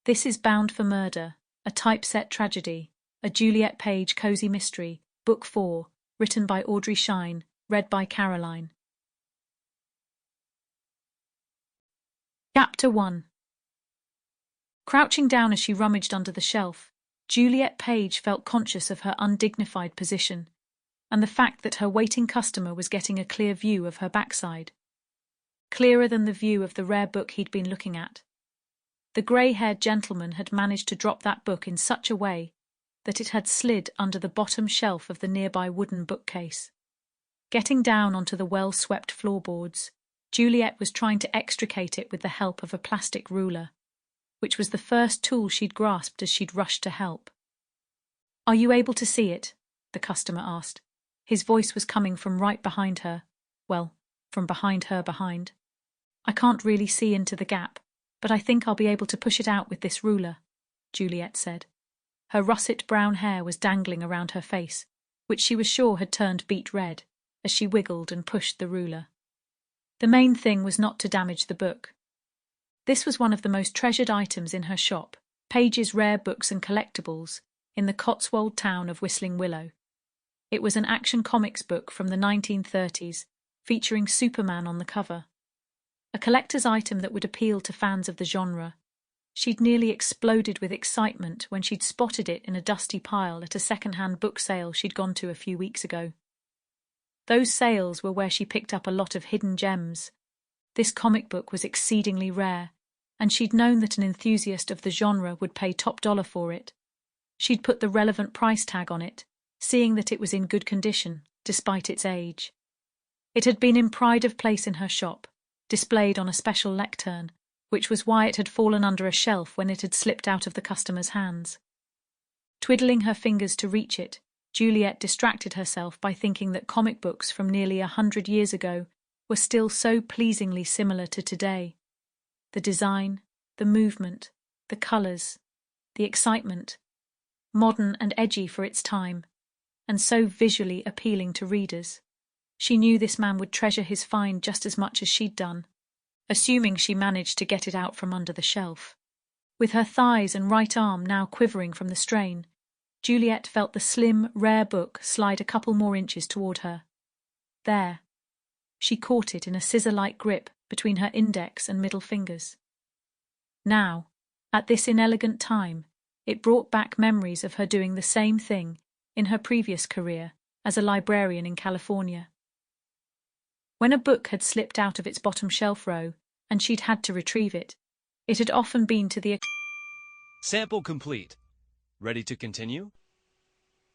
This is Bound for Murder, a Typeset Tragedy, a Juliet Page Cozy Mystery, Book 4, written by Audrey Shine, read by Caroline. Chapter 1. Crouching down as she rummaged under the shelf, Juliet Page felt conscious of her undignified position, and the fact that her waiting customer was getting a clear view of her backside. Clearer than the view of the rare book he'd been looking at. The grey-haired gentleman had managed to drop that book in such a way that it had slid under the bottom shelf of the nearby wooden bookcase. Getting down onto the well-swept floorboards, Juliet was trying to extricate it with the help of a plastic ruler, which was the first tool she'd grasped as she'd rushed to help. "Are you able to see it?" the customer asked. His voice was coming from right behind her. Well, from behind her behind. "I can't really see into the gap, but I think I'll be able to push it out with this ruler," Juliet said. Her russet brown hair was dangling around her face, which she was sure had turned beet red, as she wiggled and pushed the ruler. The main thing was not to damage the book. This was one of the most treasured items in her shop, Page's Rare Books and Collectibles, in the Cotswold town of Whistling Willow. It was an Action Comics book from the 1930s, featuring Superman on the cover. A collector's item that would appeal to fans of the genre. She'd nearly exploded with excitement when she'd spotted it in a dusty pile at a second-hand book sale she'd gone to a few weeks ago. Those sales were where she picked up a lot of hidden gems. This comic book was exceedingly rare, and she'd known that an enthusiast of the genre would pay top dollar for it. She'd put the relevant price tag on it, seeing that it was in good condition, despite its age. It had been in pride of place in her shop, displayed on a special lectern, which was why it had fallen under a shelf when it had slipped out of the customer's hands. Twiddling her fingers to reach it, Juliet distracted herself by thinking that comic books from nearly 100 years ago were still so pleasingly similar to today. The design, the movement, the colours, the excitement, modern and edgy for its time, and so visually appealing to readers. She knew this man would treasure his find just as much as she'd done, assuming she managed to get it out from under the shelf. With her thighs and right arm now quivering from the strain, Juliet felt the slim, rare book slide a couple more inches toward her. There. She caught it in a scissor-like grip between her index and middle fingers. Now, at this inelegant time, it brought back memories of her doing the same thing in her previous career as a librarian in California. When a book had slipped out of its bottom shelf row and she'd had to retrieve it, it had often been to the... Sample complete. Ready to continue?